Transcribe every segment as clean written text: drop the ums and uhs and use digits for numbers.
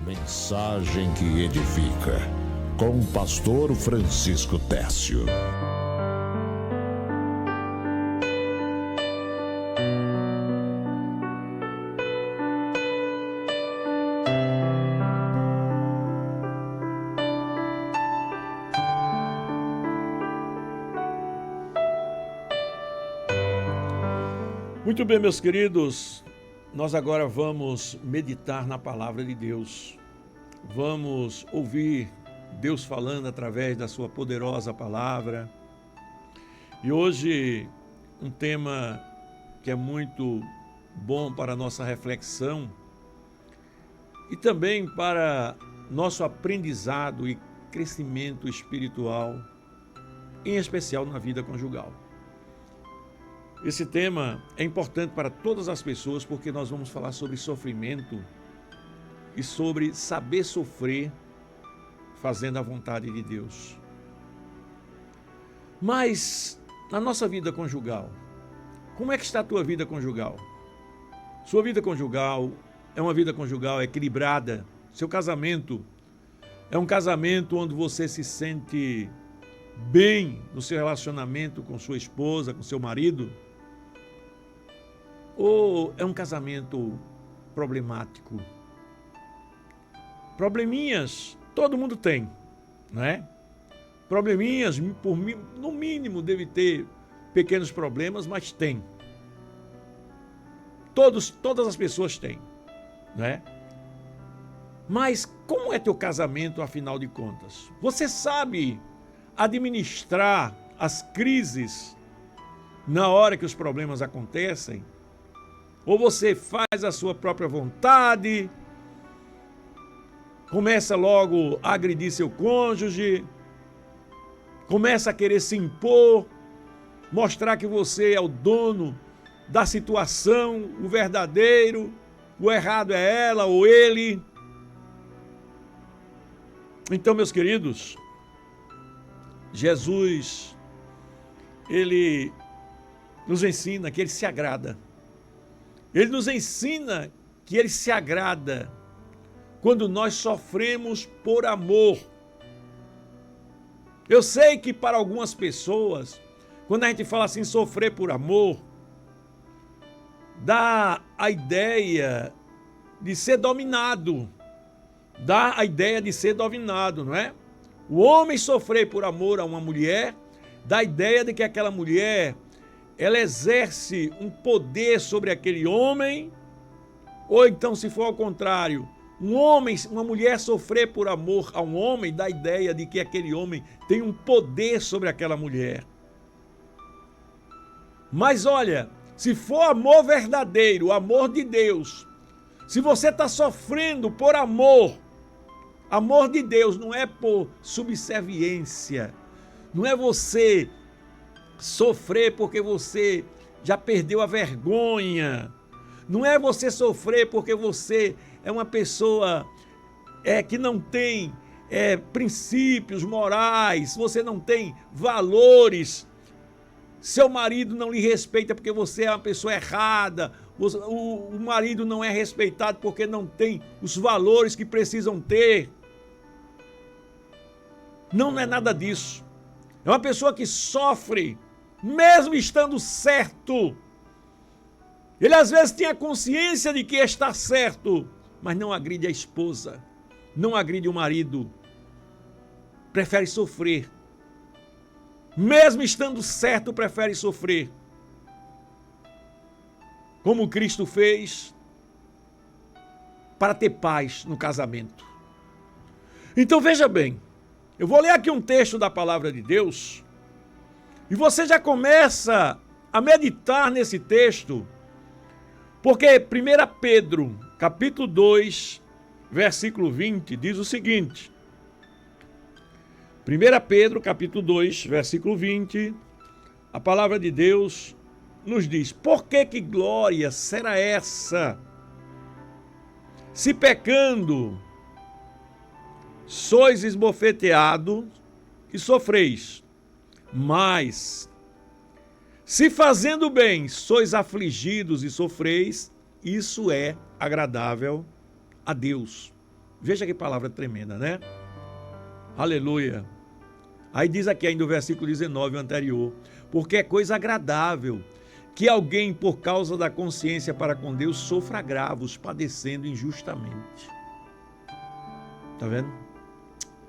Mensagem que edifica, com o pastor Francisco Tércio. Muito bem, meus queridos, nós agora vamos meditar na palavra de Deus. Vamos ouvir Deus falando através da sua poderosa palavra. E hoje, um tema que é muito bom para a nossa reflexão e também para nosso aprendizado e crescimento espiritual, em especial na vida conjugal. Esse tema é importante para todas as pessoas porque nós vamos falar sobre sofrimento e sobre saber sofrer fazendo a vontade de Deus. Mas na nossa vida conjugal, como é que está a tua vida conjugal? Sua vida conjugal é uma vida conjugal equilibrada? Seu casamento é um casamento onde você se sente bem no seu relacionamento com sua esposa, com seu marido? Ou é um casamento problemático? Probleminhas todo mundo tem, né? Probleminhas, no mínimo, deve ter pequenos problemas, mas tem. Todas as pessoas têm, né? Mas como é teu casamento, afinal de contas? Você sabe administrar as crises na hora que os problemas acontecem? Ou você faz a sua própria vontade, começa logo a agredir seu cônjuge, começa a querer se impor, mostrar que você é o dono da situação, o verdadeiro, o errado é ela ou ele. Então, meus queridos, Jesus, ele nos ensina que ele se agrada. Ele nos ensina que ele se agrada quando nós sofremos por amor. Eu sei que para algumas pessoas, quando a gente fala assim, sofrer por amor, dá a ideia de ser dominado. Dá a ideia de ser dominado, não é? O homem sofrer por amor a uma mulher, dá a ideia de que aquela mulher ela exerce um poder sobre aquele homem, ou então, se for ao contrário, uma mulher sofrer por amor a um homem, dá a ideia de que aquele homem tem um poder sobre aquela mulher. Mas olha, se for amor verdadeiro, o amor de Deus, se você está sofrendo por amor de Deus, não é por subserviência, não é você sofrer porque você já perdeu a vergonha. Não é você sofrer porque você é uma pessoa que não tem princípios morais, você não tem valores. Seu marido não lhe respeita porque você é uma pessoa errada. O marido não é respeitado porque não tem os valores que precisam ter. Não é nada disso. É uma pessoa que sofre, mesmo estando certo. Ele às vezes tem a consciência de que está certo, mas não agride a esposa, não agride o marido. Prefere sofrer. Mesmo estando certo, prefere sofrer. Como Cristo fez para ter paz no casamento. Então veja bem, eu vou ler aqui um texto da palavra de Deus e você já começa a meditar nesse texto, porque 1 Pedro, capítulo 2, versículo 20, diz o seguinte. 1 Pedro, capítulo 2, versículo 20, a palavra de Deus nos diz: por que glória será essa, se pecando sois esbofeteados e sofreis? Mas, se fazendo bem sois afligidos e sofreis, isso é agradável a Deus. Veja que palavra tremenda, né? Aleluia. Aí diz aqui ainda o versículo 19, o anterior. Porque é coisa agradável que alguém, por causa da consciência para com Deus, sofra agravos, padecendo injustamente. Tá vendo?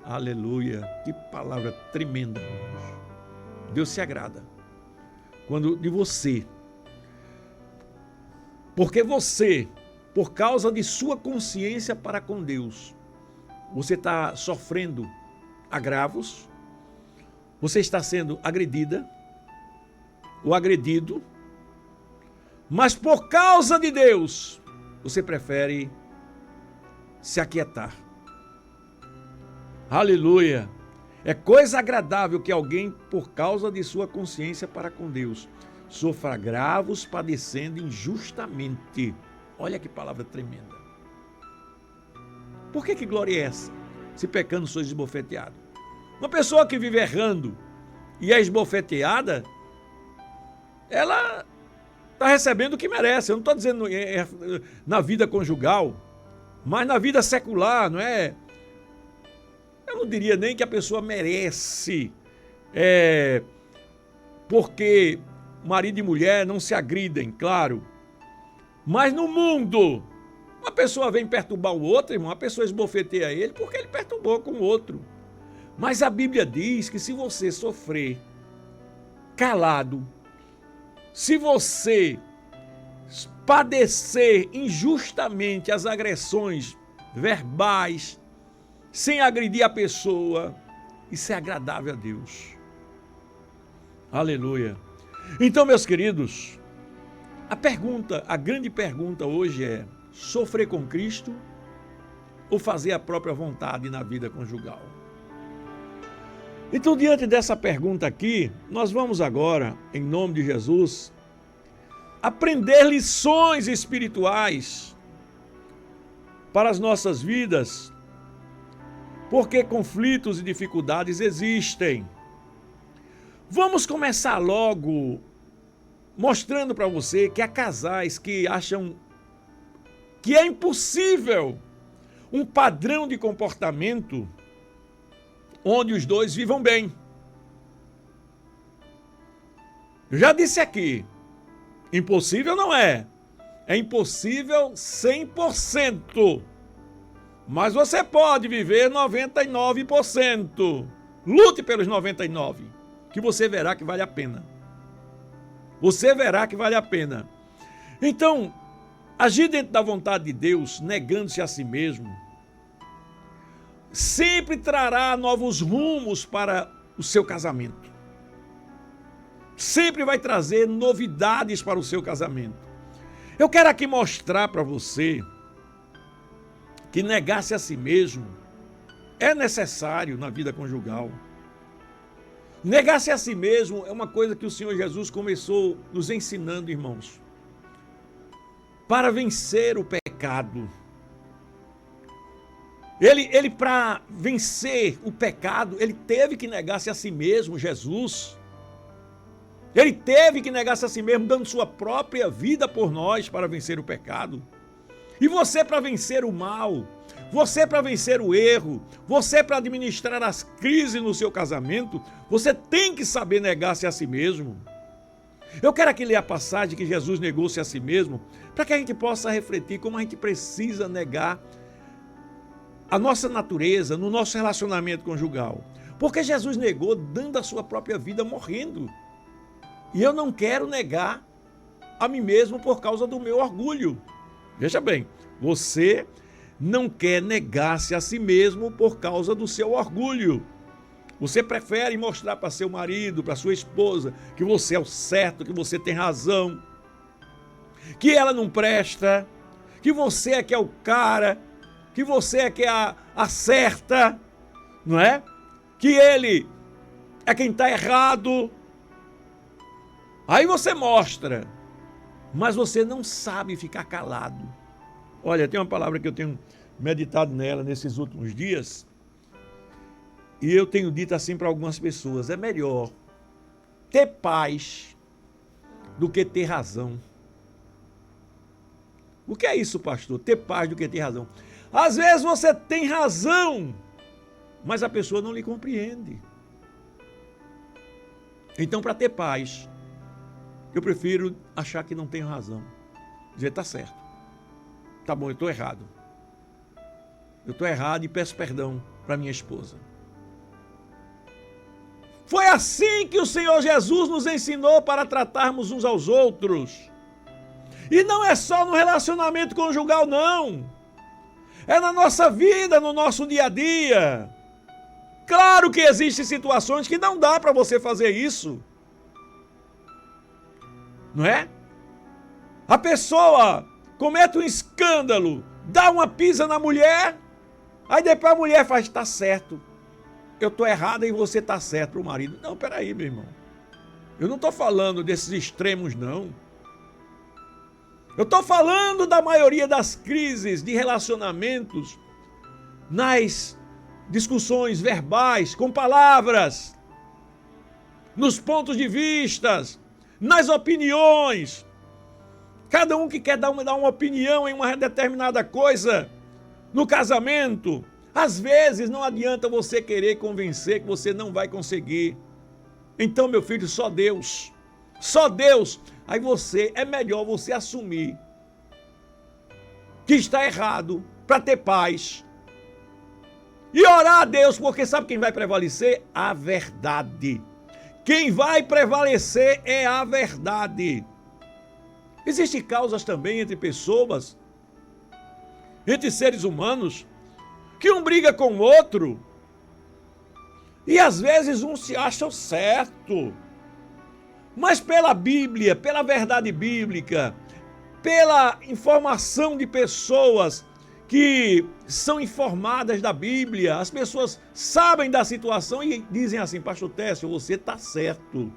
Aleluia. Que palavra tremenda, irmãos. Deus se agrada quando de você. Porque você, por causa de sua consciência para com Deus, você está sofrendo agravos, você está sendo agredida ou agredido, mas por causa de Deus, você prefere se aquietar. Aleluia! É coisa agradável que alguém, por causa de sua consciência para com Deus, sofra agravos padecendo injustamente. Olha que palavra tremenda. Por que glória é essa? Se pecando sois esbofeteado. Uma pessoa que vive errando e é esbofeteada, ela está recebendo o que merece. Eu não estou dizendo na vida conjugal, mas na vida secular, não é? Eu não diria nem que a pessoa merece, porque marido e mulher não se agridem, claro. Mas no mundo, uma pessoa vem perturbar o outro, irmão, a pessoa esbofeteia ele porque ele perturbou com o outro. Mas a Bíblia diz que se você sofrer calado, se você padecer injustamente as agressões verbais, sem agredir a pessoa, isso é agradável a Deus. Aleluia. Então, meus queridos, a grande pergunta hoje é: sofrer com Cristo ou fazer a própria vontade na vida conjugal? Então, diante dessa pergunta aqui, nós vamos agora, em nome de Jesus, aprender lições espirituais para as nossas vidas, porque conflitos e dificuldades existem. Vamos começar logo mostrando para você que há casais que acham que é impossível um padrão de comportamento onde os dois vivam bem. Eu já disse aqui, impossível não é. É impossível 100%. Mas você pode viver 99%. Lute pelos 99%, que você verá que vale a pena. Você verá que vale a pena. Então, agir dentro da vontade de Deus, negando-se a si mesmo, sempre trará novos rumos para o seu casamento. Sempre vai trazer novidades para o seu casamento. Eu quero aqui mostrar para você que negar-se a si mesmo é necessário na vida conjugal. Negar-se a si mesmo é uma coisa que o Senhor Jesus começou nos ensinando, irmãos. Para vencer o pecado. Ele para vencer o pecado, ele teve que negar-se a si mesmo, Jesus. Ele teve que negar-se a si mesmo, dando sua própria vida por nós para vencer o pecado. E você para vencer o mal, você para vencer o erro, você para administrar as crises no seu casamento, você tem que saber negar-se a si mesmo. Eu quero aqui ler a passagem que Jesus negou-se a si mesmo, para que a gente possa refletir como a gente precisa negar a nossa natureza no nosso relacionamento conjugal. Porque Jesus negou dando a sua própria vida morrendo. E eu não quero negar a mim mesmo por causa do meu orgulho. Veja bem, você não quer negar-se a si mesmo por causa do seu orgulho. Você prefere mostrar para seu marido, para sua esposa, que você é o certo, que você tem razão, que ela não presta, que você é que é o cara, que você é que é a certa, não é? Que ele é quem está errado. Aí você mostra, mas você não sabe ficar calado. Olha, tem uma palavra que eu tenho meditado nela nesses últimos dias, e eu tenho dito assim para algumas pessoas: é melhor ter paz do que ter razão. O que é isso, pastor? Ter paz do que ter razão. Às vezes você tem razão, mas a pessoa não lhe compreende. Então, para ter paz, eu prefiro achar que não tenho razão. Dizer, tá certo. Tá bom, eu estou errado. Eu estou errado e peço perdão para minha esposa. Foi assim que o Senhor Jesus nos ensinou para tratarmos uns aos outros. E não é só no relacionamento conjugal, não. É na nossa vida, no nosso dia a dia. Claro que existem situações que não dá para você fazer isso. Não é? A pessoa comete um escândalo, dá uma pisa na mulher, aí depois a mulher faz, tá certo. Eu tô errada e você tá certo pro marido. Não, peraí, meu irmão. Eu não tô falando desses extremos, não. Eu tô falando da maioria das crises de relacionamentos nas discussões verbais, com palavras, nos pontos de vistas, nas opiniões. Cada um que quer dar uma opinião em uma determinada coisa no casamento. Às vezes não adianta você querer convencer que você não vai conseguir. Então, meu filho, só Deus. Só Deus. Aí é melhor você assumir que está errado para ter paz. E orar a Deus, porque sabe quem vai prevalecer? A verdade. Quem vai prevalecer é a verdade. Existem causas também entre pessoas, entre seres humanos, que um briga com o outro e às vezes um se acha certo. Mas pela Bíblia, pela verdade bíblica, pela informação de pessoas que são informadas da Bíblia, as pessoas sabem da situação e dizem assim, pastor Técio, você está certo.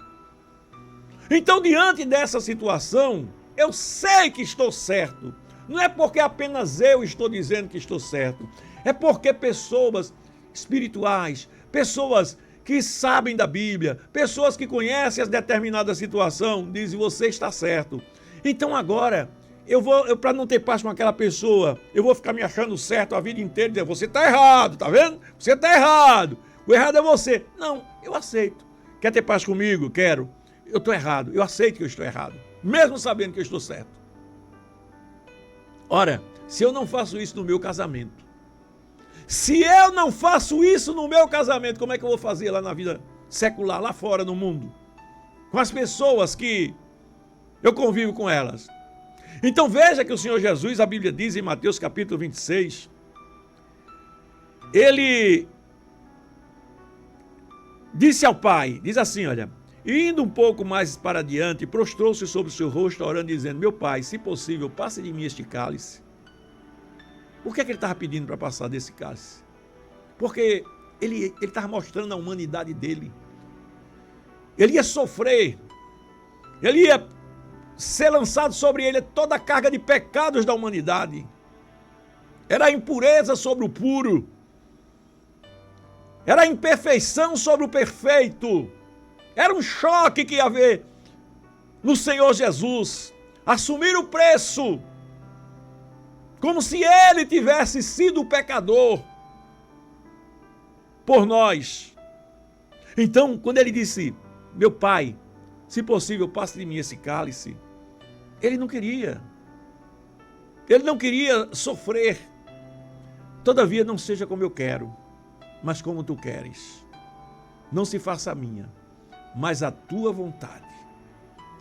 Então, diante dessa situação, eu sei que estou certo. Não é porque apenas eu estou dizendo que estou certo. É porque pessoas espirituais, pessoas que sabem da Bíblia, pessoas que conhecem as determinadas situações, dizem, você está certo. Então agora, eu para não ter paz com aquela pessoa, eu vou ficar me achando certo a vida inteira, dizer, você está errado, tá vendo? Você está errado. O errado é você. Não, eu aceito. Quer ter paz comigo? Quero. Eu estou errado. Eu aceito que eu estou errado. Mesmo sabendo que eu estou certo. Ora, se eu não faço isso no meu casamento, se eu não faço isso no meu casamento, como é que eu vou fazer lá na vida secular, lá fora no mundo? Com as pessoas que eu convivo com elas. Então veja que o Senhor Jesus, a Bíblia diz em Mateus capítulo 26, ele disse ao Pai, diz assim, olha, indo um pouco mais para diante, prostrou-se sobre o seu rosto, orando, dizendo, meu Pai, se possível, passe de mim este cálice. Por que ele estava pedindo para passar desse cálice? Porque ele estava mostrando a humanidade dele. Ele ia sofrer, ele ia ser lançado sobre ele toda a carga de pecados da humanidade. Era a impureza sobre o puro. Era a imperfeição sobre o perfeito. Era um choque que ia haver no Senhor Jesus. Assumir o preço, como se ele tivesse sido o pecador por nós. Então, quando ele disse, meu Pai, se possível, passe de mim esse cálice, ele não queria. Ele não queria sofrer. Todavia, não seja como eu quero, mas como tu queres. Não se faça a minha, mas a tua vontade.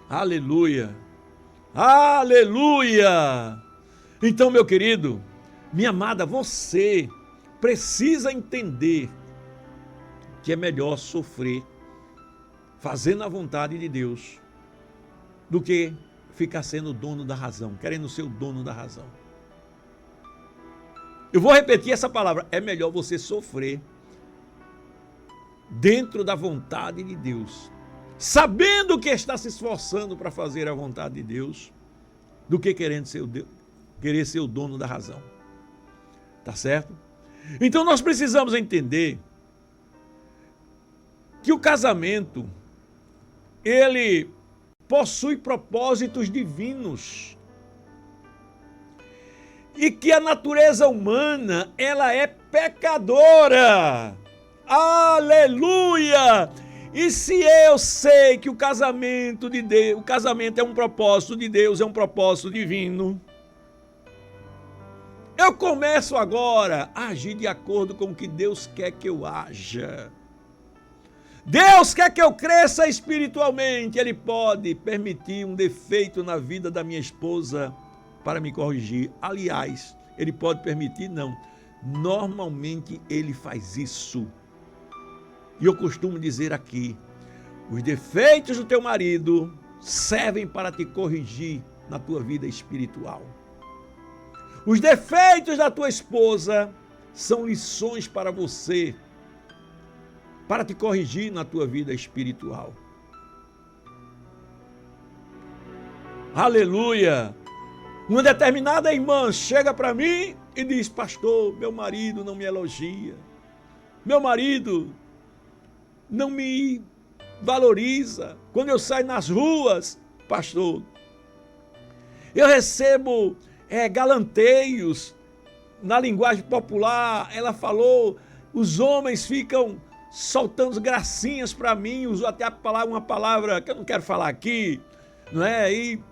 Aleluia! Aleluia! Então, meu querido, minha amada, você precisa entender que é melhor sofrer fazendo a vontade de Deus do que ficar sendo o dono da razão, querendo ser o dono da razão. Eu vou repetir essa palavra, é melhor você sofrer dentro da vontade de Deus, sabendo que está se esforçando para fazer a vontade de Deus, do que querer ser o dono da razão. Tá certo? Então nós precisamos entender que o casamento, ele possui propósitos divinos. e que a natureza humana, ela é pecadora. Aleluia! E se eu sei que o casamento de Deus, o casamento é um propósito de Deus, é um propósito divino, eu começo agora a agir de acordo com o que Deus quer que eu haja. Deus quer que eu cresça espiritualmente. Ele pode permitir um defeito na vida da minha esposa para me corrigir. Aliás, Ele pode permitir? Não. Normalmente Ele faz isso. E eu costumo dizer aqui, os defeitos do teu marido servem para te corrigir na tua vida espiritual. Os defeitos da tua esposa são lições para você, para te corrigir na tua vida espiritual. Aleluia! Uma determinada irmã chega para mim e diz: pastor, meu marido não me elogia, meu marido não me valoriza. Quando eu saio nas ruas, pastor, eu recebo galanteios. Na linguagem popular, ela falou, os homens ficam soltando gracinhas para mim, usou até uma palavra que eu não quero falar aqui, não é? E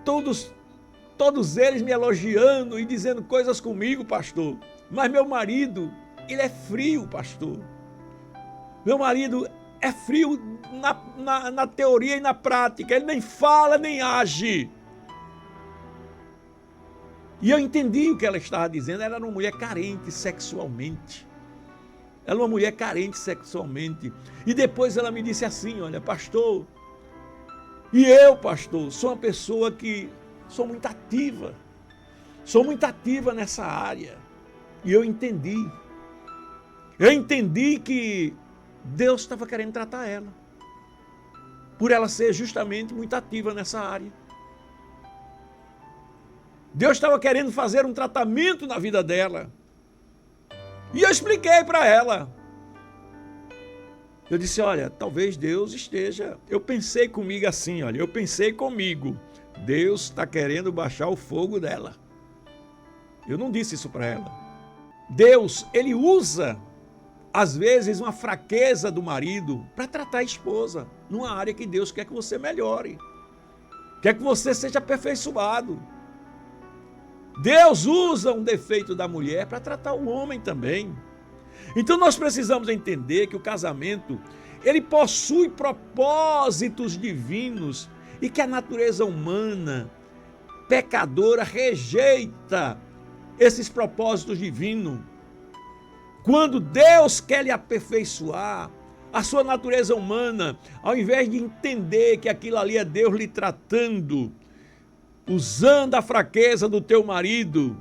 todos eles me elogiando e dizendo coisas comigo, pastor. Mas meu marido, ele é frio, pastor. Meu marido é frio na teoria e na prática. Ele nem fala, nem age. E eu entendi o que ela estava dizendo. Ela era uma mulher carente sexualmente. Ela é uma mulher carente sexualmente. E depois ela me disse assim, olha, pastor, e eu, pastor, sou uma pessoa que sou muito ativa. Sou muito ativa nessa área. E eu entendi. Eu entendi que Deus estava querendo tratar ela. Por ela ser justamente muito ativa nessa área. Deus estava querendo fazer um tratamento na vida dela. E eu expliquei para ela. Eu disse, olha, talvez Deus esteja... Eu pensei comigo assim, olha, eu pensei comigo. Deus está querendo baixar o fogo dela. Eu não disse isso para ela. Deus, ele usa, às vezes, uma fraqueza do marido para tratar a esposa, numa área que Deus quer que você melhore. Quer que você seja aperfeiçoado. Deus usa um defeito da mulher para tratar o homem também. Então nós precisamos entender que o casamento, ele possui propósitos divinos e que a natureza humana, pecadora, rejeita esses propósitos divinos. Quando Deus quer lhe aperfeiçoar, a sua natureza humana, ao invés de entender que aquilo ali é Deus lhe tratando, usando a fraqueza do teu marido,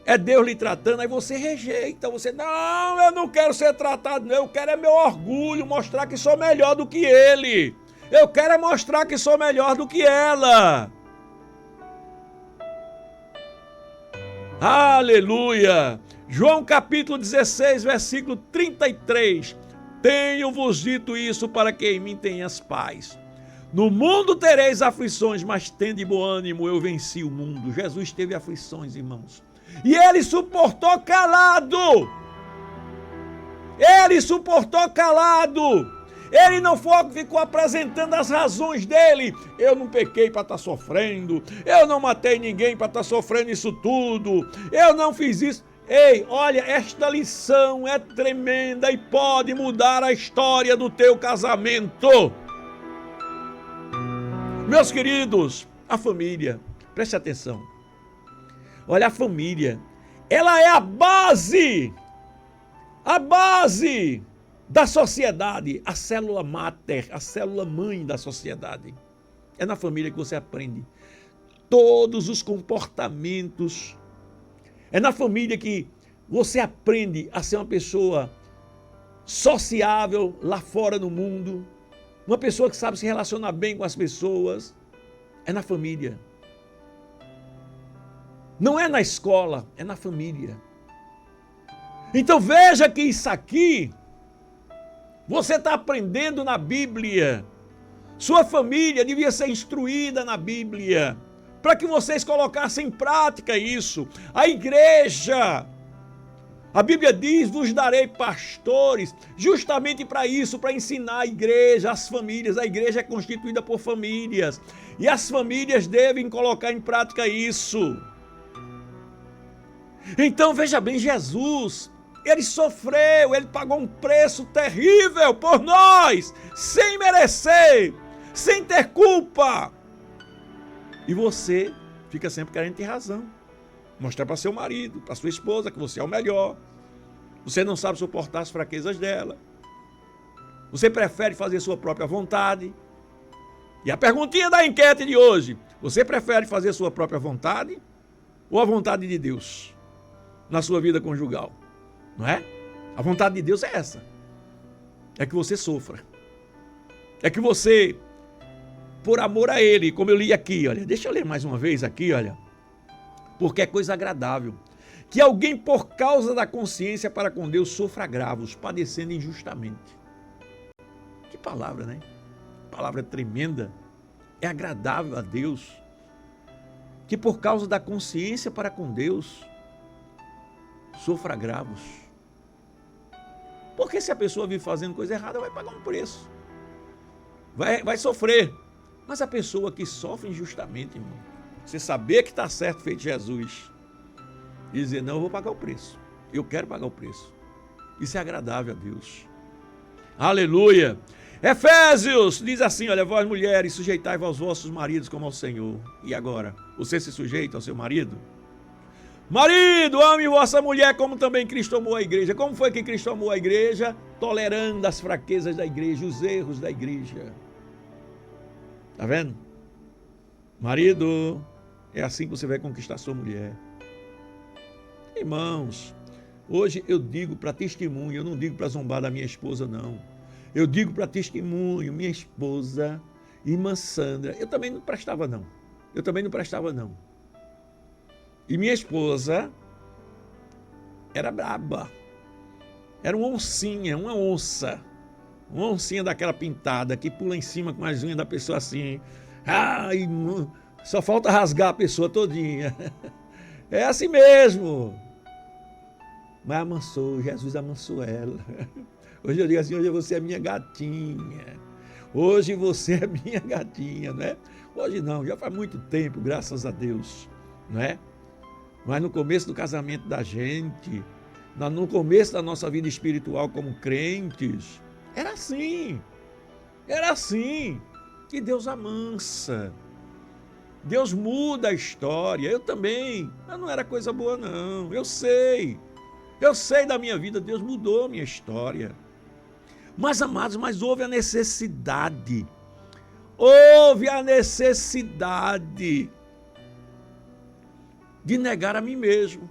é Deus lhe tratando, aí você rejeita, você, não, eu não quero ser tratado, não, eu quero é meu orgulho, mostrar que sou melhor do que ele, eu quero é mostrar que sou melhor do que ela. Aleluia! João capítulo 16, versículo 33, tenho-vos dito isso para que em mim tenhas paz. No mundo tereis aflições, mas tende bom ânimo, eu venci o mundo. Jesus teve aflições, irmãos. E ele suportou calado. Ele suportou calado. Ele não ficou apresentando as razões dele. Eu não pequei para estar sofrendo. Eu não matei ninguém para estar sofrendo isso tudo. Eu não fiz isso. Ei, olha, esta lição é tremenda e pode mudar a história do teu casamento. Meus queridos, a família, preste atenção. Olha, a família, ela é a base da sociedade, a célula máter, a célula mãe da sociedade. É na família que você aprende todos os comportamentos. É na família que você aprende a ser uma pessoa sociável lá fora no mundo. Uma pessoa que sabe se relacionar bem com as pessoas. É na família. Não é na escola, é na família. Então veja que isso aqui, você está aprendendo na Bíblia. Sua família devia ser instruída na Bíblia. para que vocês colocassem em prática isso. A igreja, a Bíblia diz, vos darei pastores, justamente para isso, para ensinar a igreja, as famílias. A igreja é constituída por famílias e as famílias devem colocar em prática isso. Então veja bem, Jesus, ele sofreu, ele pagou um preço terrível por nós, sem merecer, sem ter culpa. E você fica sempre querendo ter razão. Mostrar para seu marido, para sua esposa que você é o melhor. Você não sabe suportar as fraquezas dela. Você prefere fazer sua própria vontade. E a perguntinha da enquete de hoje: você prefere fazer sua própria vontade ou a vontade de Deus na sua vida conjugal? Não é? A vontade de Deus é essa. É que você sofra. É que você, por amor a Ele, como eu li aqui, olha, deixa eu ler mais uma vez aqui, olha. Porque é coisa agradável que alguém, por causa da consciência para com Deus, sofra agravos, padecendo injustamente. Que palavra, né? Palavra tremenda. É agradável a Deus que, por causa da consciência para com Deus, sofra agravos. Porque se a pessoa vive fazendo coisa errada, vai pagar um preço. Vai sofrer. Mas a pessoa que sofre injustamente, irmão, você saber que está certo, feito Jesus, e dizer, não, eu vou pagar o preço. Eu quero pagar o preço. Isso é agradável a Deus. Aleluia. Efésios diz assim, olha, vós mulheres, sujeitai-vos aos vossos maridos como ao Senhor. E agora? Você se sujeita ao seu marido? Marido, ame vossa mulher como também Cristo amou a igreja. Como foi que Cristo amou a igreja? Tolerando as fraquezas da igreja, os erros da igreja. Tá vendo? Marido, é assim que você vai conquistar sua mulher. Irmãos, hoje eu digo para testemunho, eu não digo para zombar da minha esposa, não. Eu digo para testemunho, minha esposa, irmã Sandra, eu também não prestava, não. E minha esposa era braba. Era uma oncinha, uma oncinha daquela pintada que pula em cima com as unhas da pessoa assim. Ai, só falta rasgar a pessoa todinha. É assim mesmo. Mas amansou, Jesus amansou ela. Hoje eu digo assim, hoje você é minha gatinha. Hoje você é minha gatinha, não é? Hoje não, já faz muito tempo, graças a Deus, não é? Mas no começo do casamento da gente, no começo da nossa vida espiritual como crentes, era assim. E Deus amansa. Deus muda a história. Eu também. Eu não era coisa boa, não. Eu sei da minha vida. Deus mudou a minha história. Mas, amados, houve a necessidade. Houve a necessidade de negar a mim mesmo.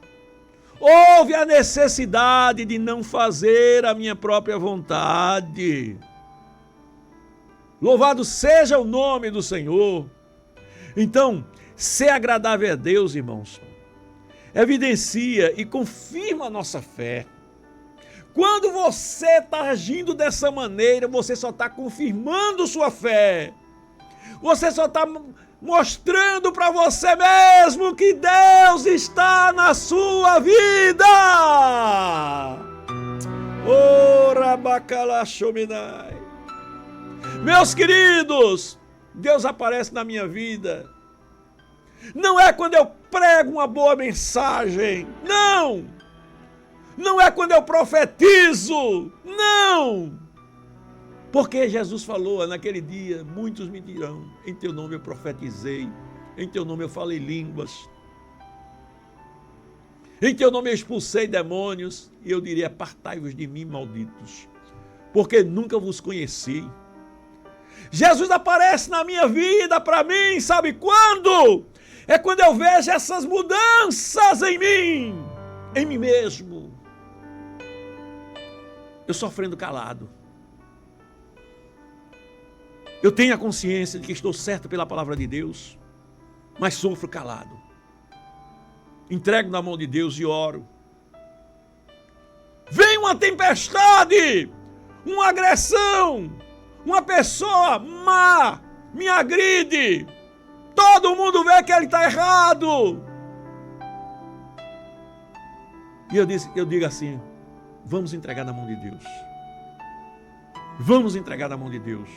Houve a necessidade de não fazer a minha própria vontade. Louvado seja o nome do Senhor. Então, ser agradável a Deus, irmãos, evidencia e confirma a nossa fé. Quando você está agindo dessa maneira, você só está confirmando sua fé. Você só está mostrando para você mesmo que Deus está na sua vida. Ora bacalachominai. Meus queridos, Deus aparece na minha vida. Não é quando eu prego uma boa mensagem. Não. Não é quando eu profetizo. Não. Porque Jesus falou, naquele dia, muitos me dirão, em teu nome eu profetizei, em teu nome eu falei línguas, em teu nome eu expulsei demônios, e eu direi, apartai-vos de mim, malditos, porque nunca vos conheci. Jesus aparece na minha vida para mim, sabe quando? É quando eu vejo essas mudanças em mim mesmo. Eu sofrendo calado. Eu tenho a consciência de que estou certo pela palavra de Deus, mas sofro calado. Entrego na mão de Deus e oro. Vem uma tempestade, uma agressão, uma pessoa má me agride. Todo mundo vê que ele está errado. E eu digo assim, vamos entregar na mão de Deus. Vamos entregar na mão de Deus.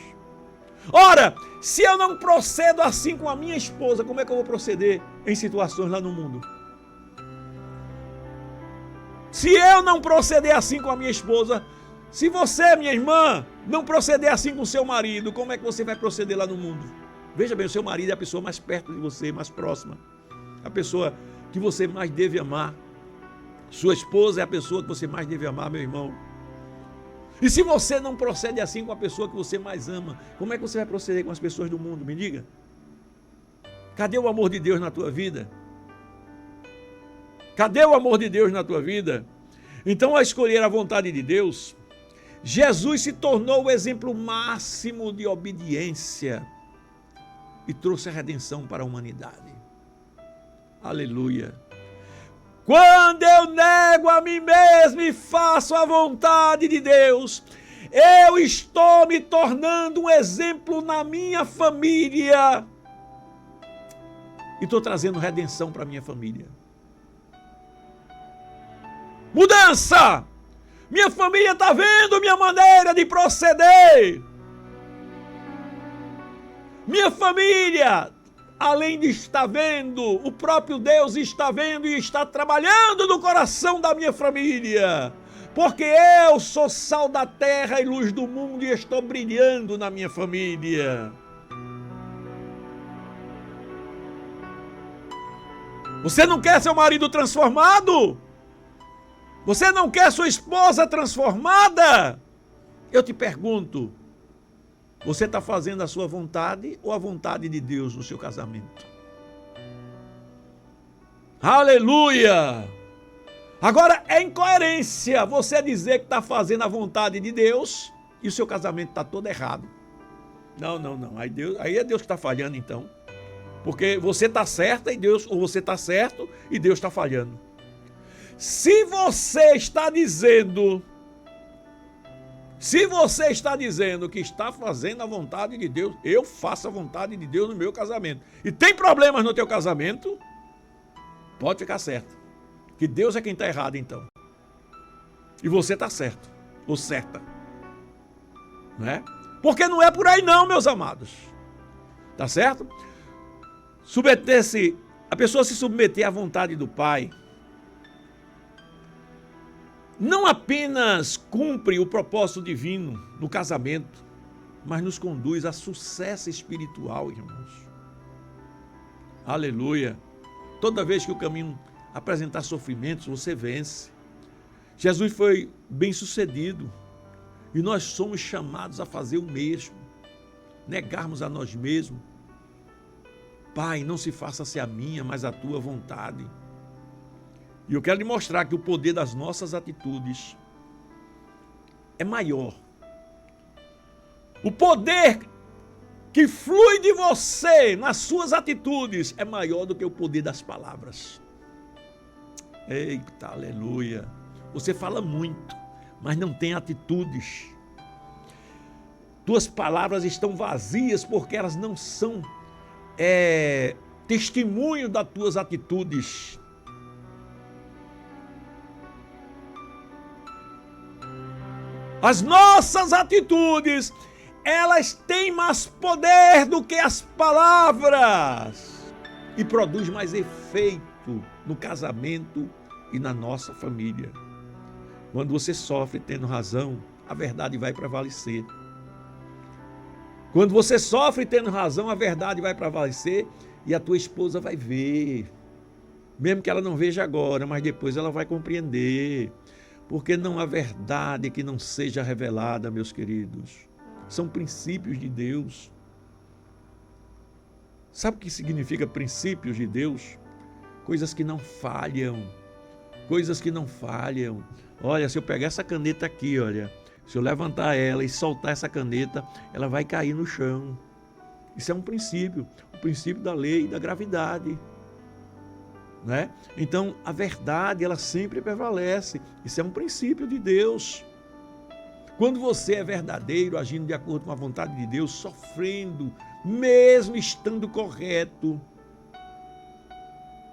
Ora, se eu não procedo assim com a minha esposa, como é que eu vou proceder em situações lá no mundo? Se eu não proceder assim com a minha esposa, se você, minha irmã, não proceder assim com o seu marido, como é que você vai proceder lá no mundo? Veja bem, o seu marido é a pessoa mais perto de você, mais próxima. A pessoa que você mais deve amar. Sua esposa é a pessoa que você mais deve amar, meu irmão. E se você não procede assim com a pessoa que você mais ama, como é que você vai proceder com as pessoas do mundo? Me diga. Cadê o amor de Deus na tua vida? Cadê o amor de Deus na tua vida? Então, ao escolher a vontade de Deus, Jesus se tornou o exemplo máximo de obediência e trouxe a redenção para a humanidade. Aleluia. Quando eu nego a mim mesmo e faço a vontade de Deus, eu estou me tornando um exemplo na minha família e estou trazendo redenção para a minha família. Mudança! Minha família está vendo minha maneira de proceder. Minha família, além de estar vendo, o próprio Deus está vendo e está trabalhando no coração da minha família. Porque eu sou sal da terra e luz do mundo e estou brilhando na minha família. Você não quer seu marido transformado? Você não quer sua esposa transformada? Eu te pergunto, você está fazendo a sua vontade ou a vontade de Deus no seu casamento? Aleluia! Agora, é incoerência você dizer que está fazendo a vontade de Deus e o seu casamento está todo errado. Não. Aí é Deus que está falhando então. Porque você está certa e Deus, ou você está certo e Deus está falhando. Se você está dizendo que está fazendo a vontade de Deus, eu faço a vontade de Deus no meu casamento, e tem problemas no teu casamento, pode ficar certo, que Deus é quem está errado então. E você está certo, ou certa. Não é? Porque não é por aí não, meus amados. Tá certo? A pessoa se submeter à vontade do Pai, não apenas cumpre o propósito divino no casamento, mas nos conduz a sucesso espiritual, irmãos. Aleluia. Toda vez que o caminho apresentar sofrimentos, você vence. Jesus foi bem-sucedido e nós somos chamados a fazer o mesmo, negarmos a nós mesmos. Pai, não se faça-se a minha, mas a tua vontade. E eu quero lhe mostrar que o poder das nossas atitudes é maior. O poder que flui de você nas suas atitudes é maior do que o poder das palavras. Eita, aleluia. Você fala muito, mas não tem atitudes. Tuas palavras estão vazias porque elas não são testemunho das tuas atitudes. As nossas atitudes, elas têm mais poder do que as palavras e produz mais efeito no casamento e na nossa família. Quando você sofre tendo razão, a verdade vai prevalecer. Quando você sofre tendo razão, a verdade vai prevalecer e a tua esposa vai ver. Mesmo que ela não veja agora, mas depois ela vai compreender. Porque não há verdade que não seja revelada, meus queridos. São princípios de Deus. Sabe o que significa princípios de Deus? Coisas que não falham. Coisas que não falham. Olha, se eu pegar essa caneta aqui, olha, se eu levantar ela e soltar essa caneta, ela vai cair no chão. Isso é um princípio, o princípio da lei e da gravidade. Né? Então, a verdade, ela sempre prevalece. Isso é um princípio de Deus. Quando você é verdadeiro, agindo de acordo com a vontade de Deus, sofrendo, mesmo estando correto,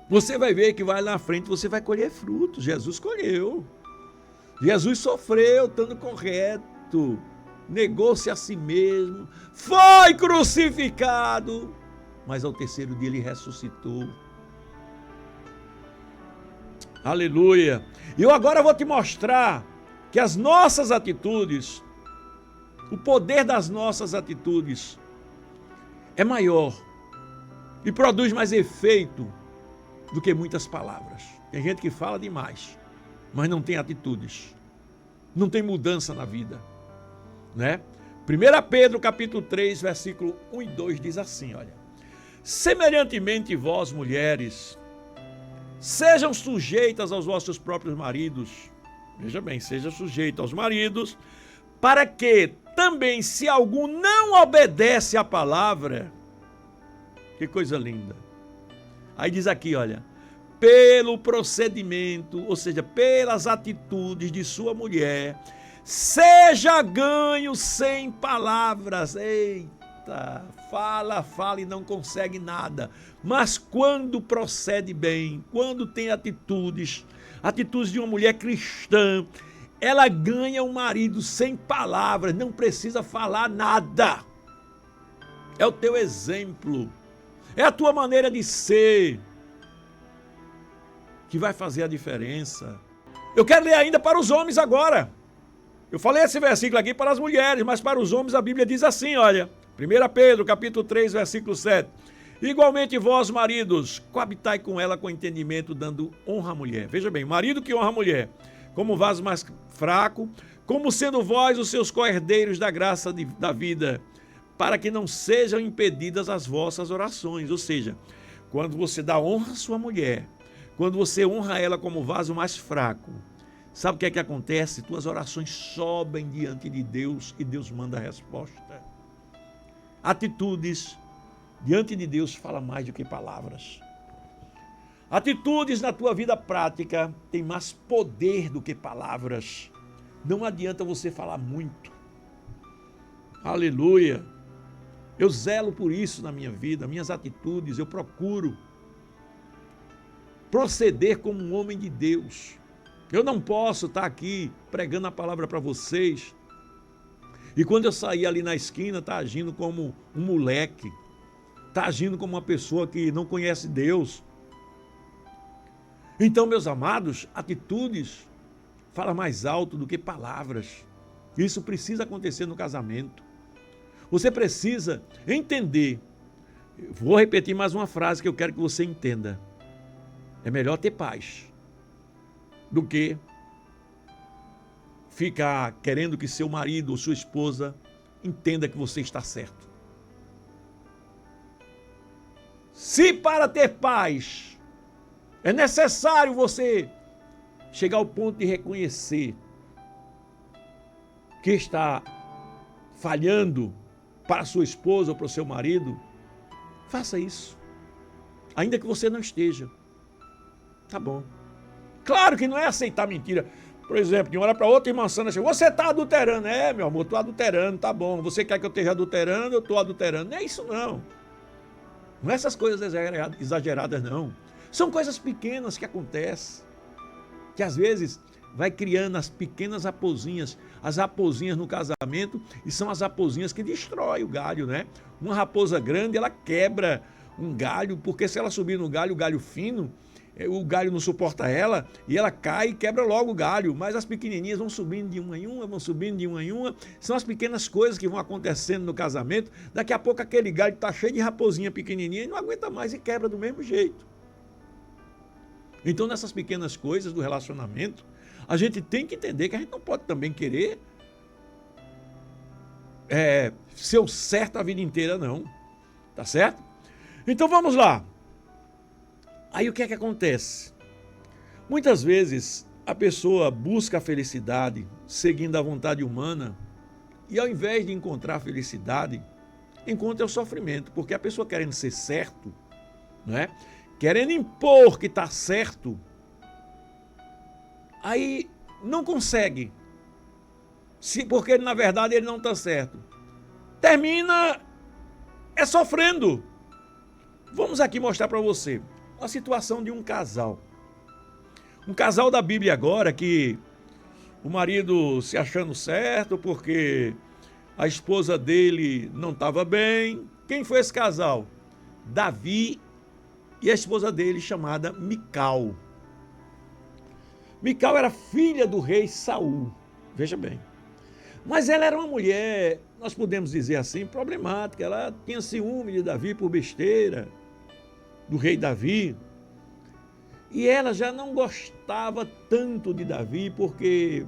você vai ver que vai lá na frente, você vai colher frutos. Jesus colheu. Jesus sofreu estando correto, negou-se a si mesmo, foi crucificado, mas ao terceiro dia ele ressuscitou. Aleluia! E eu agora vou te mostrar que as nossas atitudes, o poder das nossas atitudes é maior e produz mais efeito do que muitas palavras. Tem gente que fala demais, mas não tem atitudes, não tem mudança na vida, né? 1 Pedro capítulo 3, versículo 1 e 2 diz assim, olha: semelhantemente vós, mulheres, sejam sujeitas aos vossos próprios maridos. Veja bem, seja sujeito aos maridos, para que também, se algum não obedece à palavra, que coisa linda. Aí diz aqui, olha, pelo procedimento, ou seja, pelas atitudes de sua mulher, seja ganho sem palavras. Eita, fala e não consegue nada. Mas quando procede bem, quando tem atitudes de uma mulher cristã, ela ganha um marido sem palavras, não precisa falar nada. É o teu exemplo, é a tua maneira de ser que vai fazer a diferença. Eu quero ler ainda para os homens agora. Eu falei esse versículo aqui para as mulheres, mas para os homens a Bíblia diz assim, olha, 1 Pedro, capítulo 3, versículo 7. Igualmente vós, maridos, coabitai com ela com entendimento, dando honra à mulher. Veja bem, marido que honra a mulher, como vaso mais fraco, como sendo vós os seus co-herdeiros da graça da vida, para que não sejam impedidas as vossas orações. Ou seja, quando você dá honra à sua mulher, quando você honra ela como vaso mais fraco, sabe o que é que acontece? Tuas orações sobem diante de Deus e Deus manda a resposta. Atitudes diante de Deus fala mais do que palavras. Atitudes na tua vida prática têm mais poder do que palavras. Não adianta você falar muito. Aleluia! Eu zelo por isso na minha vida, minhas atitudes, eu procuro proceder como um homem de Deus. Eu não posso estar aqui pregando a palavra para vocês e quando eu sair ali na esquina, tá agindo como um moleque, tá agindo como uma pessoa que não conhece Deus. Então, meus amados, atitudes falam mais alto do que palavras. Isso precisa acontecer no casamento. Você precisa entender. Vou repetir mais uma frase que eu quero que você entenda. É melhor ter paz do que ficar querendo que seu marido ou sua esposa entenda que você está certo. Se para ter paz é necessário você chegar ao ponto de reconhecer que está falhando para sua esposa ou para o seu marido, faça isso. Ainda que você não esteja. Tá bom. Claro que não é aceitar mentira. Por exemplo, de uma hora para outra, irmã Sandra chega, você está adulterando. É, meu amor, estou adulterando, tá bom. Você quer que eu esteja adulterando, eu estou adulterando. Não é isso não. Não é essas coisas exageradas não. São coisas pequenas que acontecem. Que às vezes vai criando as pequenas raposinhas. As raposinhas no casamento, e são as raposinhas que destroem o galho, né? Uma raposa grande, ela quebra um galho, porque se ela subir no galho, o galho fino, o galho não suporta ela, e ela cai e quebra logo o galho. Mas as pequenininhas vão subindo de uma em uma, vão subindo de uma em uma. São as pequenas coisas que vão acontecendo no casamento. Daqui a pouco aquele galho está cheio de raposinha pequenininha e não aguenta mais e quebra do mesmo jeito. Então, nessas pequenas coisas do relacionamento, a gente tem que entender que a gente não pode também querer ser o certo a vida inteira, não. Tá certo? Então, vamos lá. Aí o que é que acontece? Muitas vezes a pessoa busca a felicidade seguindo a vontade humana e ao invés de encontrar a felicidade, encontra o sofrimento, porque a pessoa querendo ser certo, né? Querendo impor que está certo, aí não consegue. porque na verdade ele não está certo. Termina sofrendo. Vamos aqui mostrar para você a situação de um casal. Um casal da Bíblia agora que o marido se achando certo porque a esposa dele não estava bem. Quem foi esse casal? Davi e a esposa dele chamada Mical. Mical era filha do rei Saul, veja bem. Mas ela era uma mulher, nós podemos dizer assim, problemática. Ela tinha ciúme de Davi por besteira, do rei Davi. E ela já não gostava tanto de Davi porque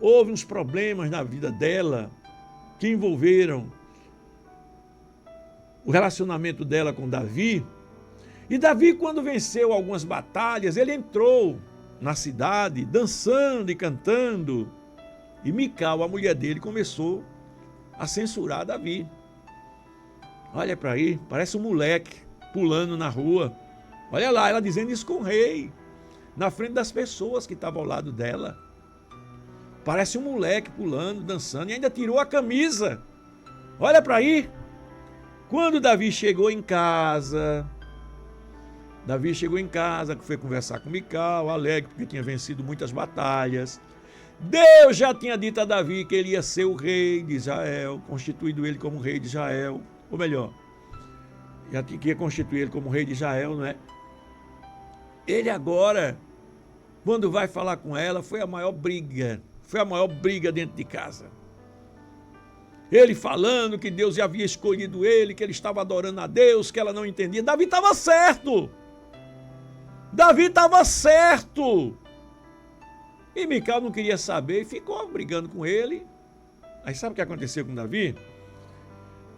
houve uns problemas na vida dela que envolveram o relacionamento dela com Davi. E Davi, quando venceu algumas batalhas, ele entrou na cidade dançando e cantando. E Mical, a mulher dele, começou a censurar Davi. Olha para aí, parece um moleque pulando na rua. Olha lá, ela dizendo isso com o rei, na frente das pessoas que estavam ao lado dela. Parece um moleque pulando, dançando, e ainda tirou a camisa. Olha para aí. Quando Davi chegou em casa, foi conversar com Mical, alegre porque tinha vencido muitas batalhas. Deus já tinha dito a Davi que ele ia ser o rei de Israel, constituído ele como rei de Israel. Ou melhor, já tinha constituído ele como rei de Israel, não é? Ele agora, quando vai falar com ela, foi a maior briga dentro de casa. Ele falando que Deus já havia escolhido ele, que ele estava adorando a Deus, que ela não entendia. Davi estava certo. E Mical não queria saber e ficou brigando com ele. Aí sabe o que aconteceu com Davi?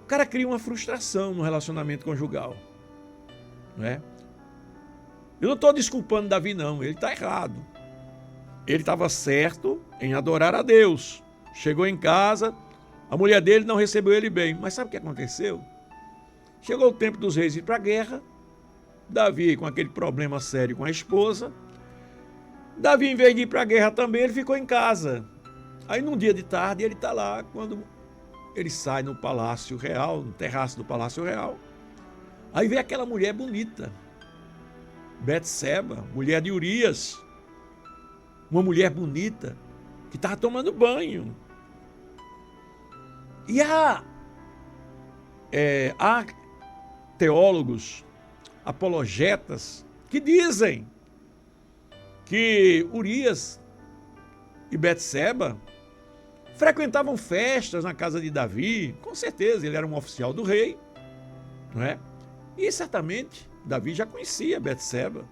O cara cria uma frustração no relacionamento conjugal, não é? Eu não estou desculpando Davi, não. Ele está errado. Ele estava certo em adorar a Deus. Chegou em casa, a mulher dele não recebeu ele bem. Mas sabe o que aconteceu? Chegou o tempo dos reis ir para a guerra. Davi, com aquele problema sério com a esposa. Davi, em vez de ir para a guerra também, ele ficou em casa. Aí, num dia de tarde, ele está lá. Quando ele sai no Palácio Real, no terraço do Palácio Real, aí vê aquela mulher bonita, Betseba, mulher de Urias, uma mulher bonita, que estava tomando banho. E há teólogos, apologetas, que dizem que Urias e Betseba frequentavam festas na casa de Davi. Com certeza, ele era um oficial do rei, não é? E certamente Davi já conhecia Betseba.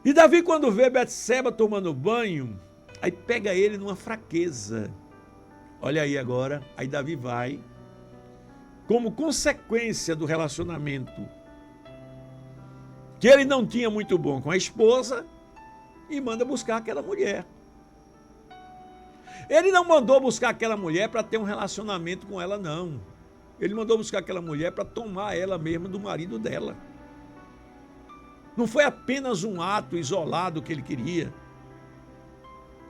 E Davi, quando vê Betseba tomando banho, aí pega ele numa fraqueza. Olha aí agora, aí Davi vai, como consequência do relacionamento que ele não tinha muito bom com a esposa, e manda buscar aquela mulher. Ele não mandou buscar aquela mulher para ter um relacionamento com ela, não. Ele mandou buscar aquela mulher para tomar ela mesma do marido dela. Não foi apenas um ato isolado que ele queria.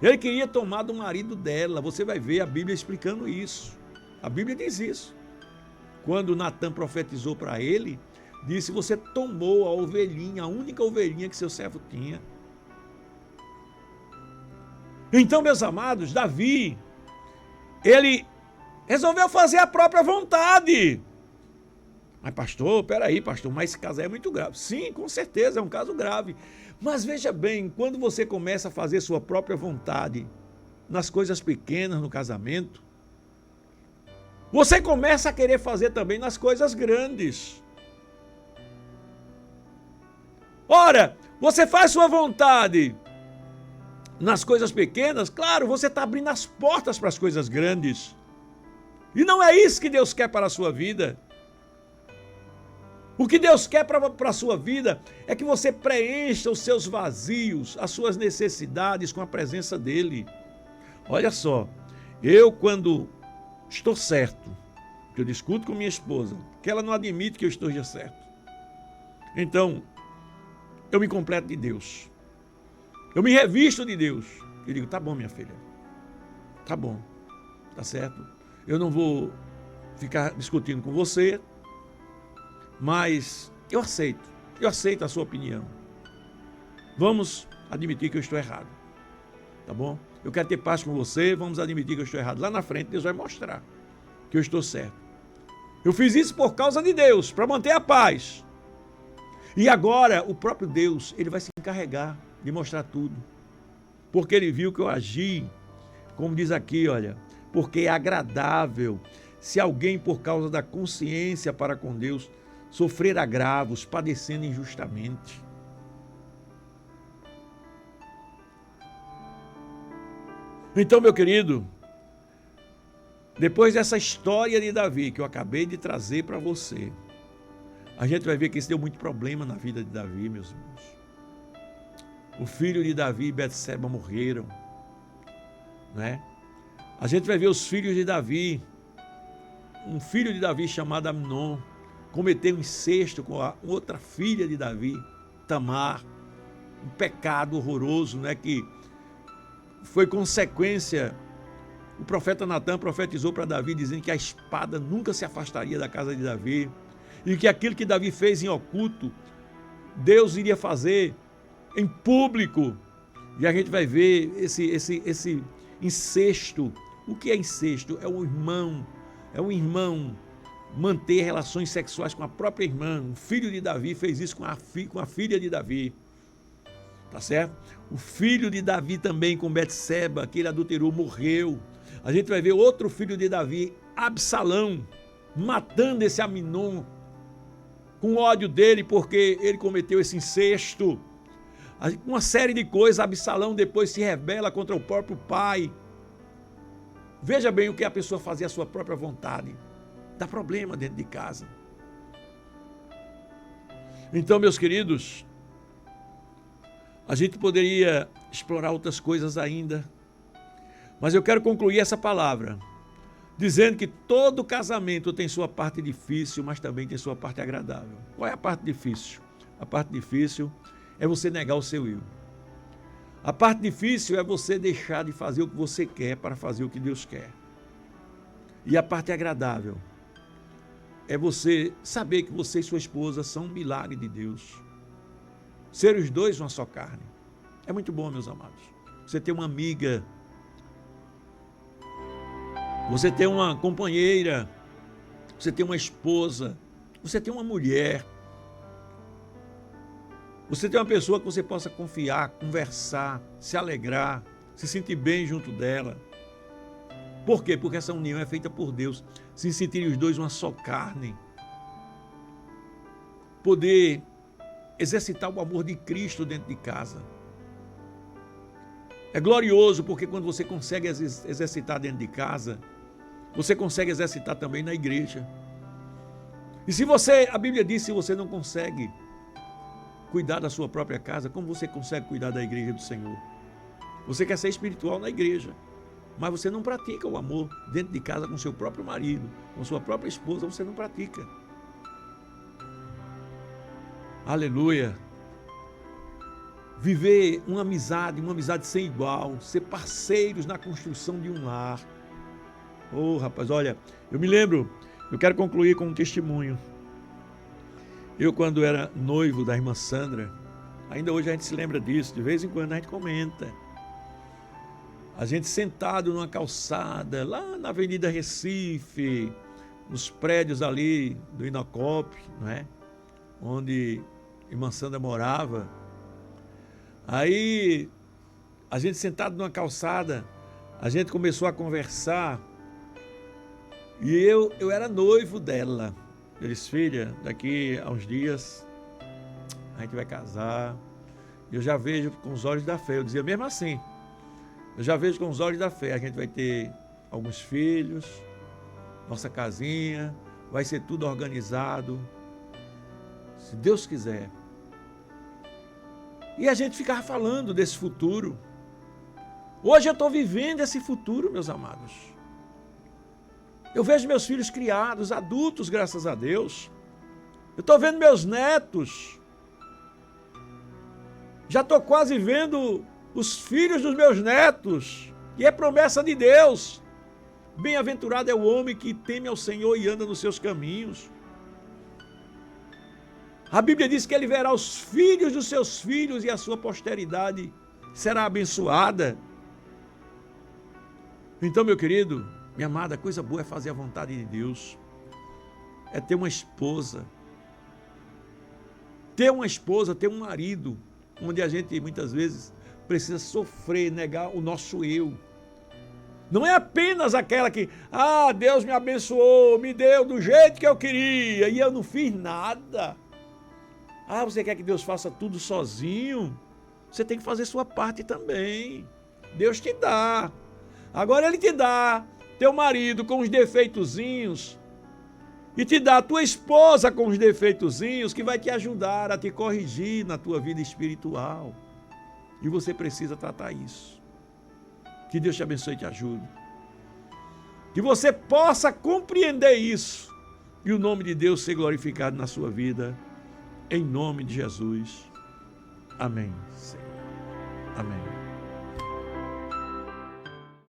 Ele queria tomar do marido dela. Você vai ver a Bíblia explicando isso. A Bíblia diz isso. Quando Natan profetizou para ele, disse: você tomou a ovelhinha, a única ovelhinha que seu servo tinha. Então, meus amados, Davi, ele resolveu fazer a própria vontade. Mas pastor, mas esse caso é muito grave. Sim, com certeza, é um caso grave. Mas veja bem, quando você começa a fazer sua própria vontade nas coisas pequenas no casamento, você começa a querer fazer também nas coisas grandes. Ora, você faz sua vontade nas coisas pequenas, claro, você está abrindo as portas para as coisas grandes. E não é isso que Deus quer para a sua vida. O que Deus quer para a sua vida é que você preencha os seus vazios, as suas necessidades com a presença dEle. Olha só, eu quando estou certo, que eu discuto com minha esposa, que ela não admite que eu esteja certo, então eu me completo de Deus. Eu me revisto de Deus. Eu digo: tá bom, minha filha. Tá bom, tá certo? Eu não vou ficar discutindo com você, mas eu aceito a sua opinião. Vamos admitir que eu estou errado, tá bom? Eu quero ter paz com você, vamos admitir que eu estou errado. Lá na frente Deus vai mostrar que eu estou certo. Eu fiz isso por causa de Deus, para manter a paz. E agora o próprio Deus, ele vai se encarregar de mostrar tudo. Porque ele viu que eu agi, como diz aqui, olha, porque é agradável se alguém, por causa da consciência para com Deus, sofrer agravos, padecendo injustamente. Então, meu querido, depois dessa história de Davi que eu acabei de trazer para você, a gente vai ver que isso deu muito problema na vida de Davi, meus irmãos. O filho de Davi e Betseba morreram, né? A gente vai ver os filhos de Davi. Um filho de Davi chamado Amnon cometeu um incesto com a outra filha de Davi, Tamar. Um pecado horroroso, né? Que foi consequência. O profeta Natan profetizou para Davi dizendo que a espada nunca se afastaria da casa de Davi e que aquilo que Davi fez em oculto, Deus iria fazer em público. E a gente vai ver esse incesto. O que é incesto? É um irmão manter relações sexuais com a própria irmã. O filho de Davi fez isso com a filha de Davi. Tá certo? O filho de Davi também com Betseba, que ele adulterou, morreu. A gente vai ver outro filho de Davi, Absalão, matando esse Aminon, com ódio dele porque ele cometeu esse incesto. Uma série de coisas. Absalão depois se rebela contra o próprio pai. Veja bem o que a pessoa fazia à sua própria vontade. Dá problema dentro de casa. Então, meus queridos, a gente poderia explorar outras coisas ainda, mas eu quero concluir essa palavra dizendo que todo casamento tem sua parte difícil, mas também tem sua parte agradável. Qual é a parte difícil? A parte difícil é você negar o seu eu. A parte difícil é você deixar de fazer o que você quer para fazer o que Deus quer. E a parte agradável é você saber que você e sua esposa são um milagre de Deus. Ser os dois uma só carne. É muito bom, meus amados. Você ter uma amiga, você ter uma companheira, você ter uma esposa, você ter uma mulher, você ter uma pessoa que você possa confiar, conversar, se alegrar, se sentir bem junto dela. Por quê? Porque essa união é feita por Deus. Se sentirem os dois uma só carne. Poder exercitar o amor de Cristo dentro de casa. É glorioso porque quando você consegue exercitar dentro de casa, você consegue exercitar também na igreja. E se você, a Bíblia diz, se você não consegue cuidar da sua própria casa, como você consegue cuidar da igreja do Senhor? Você quer ser espiritual na igreja, mas você não pratica o amor dentro de casa com seu próprio marido, com sua própria esposa, você não pratica. Aleluia. Viver uma amizade sem igual, ser parceiros na construção de um lar. Oh, rapaz, olha, eu me lembro, eu quero concluir com um testemunho. Eu, quando era noivo da irmã Sandra, ainda hoje a gente se lembra disso, de vez em quando a gente comenta. A gente sentado numa calçada, lá na Avenida Recife, nos prédios ali do Inocop, não é? Onde a irmã Sandra morava. Aí, a gente sentado numa calçada, a gente começou a conversar e eu era noivo dela. Eu disse, filha, daqui a uns dias a gente vai casar. Eu já vejo com os olhos da fé. Eu dizia mesmo assim, eu já vejo com os olhos da fé. A gente vai ter alguns filhos, nossa casinha, vai ser tudo organizado, se Deus quiser. E a gente ficava falando desse futuro. Hoje eu estou vivendo esse futuro, meus amados. Eu vejo meus filhos criados, adultos, graças a Deus. Eu estou vendo meus netos. Já estou quase vendo os filhos dos meus netos. E é promessa de Deus. Bem-aventurado é o homem que teme ao Senhor e anda nos seus caminhos. A Bíblia diz que ele verá os filhos dos seus filhos e a sua posteridade será abençoada. Então, meu querido, minha amada, coisa boa é fazer a vontade de Deus. É ter uma esposa. Ter um marido, onde a gente muitas vezes precisa sofrer, negar o nosso eu. Não é apenas aquela que, Deus me abençoou, me deu do jeito que eu queria e eu não fiz nada. Você quer que Deus faça tudo sozinho? Você tem que fazer sua parte também. Deus te dá. Agora Ele te dá teu marido com os defeitozinhos e te dá a tua esposa com os defeitozinhos que vai te ajudar a te corrigir na tua vida espiritual. E você precisa tratar isso. Que Deus te abençoe e te ajude. Que você possa compreender isso e o nome de Deus ser glorificado na sua vida. Em nome de Jesus. Amém, Senhor. Amém.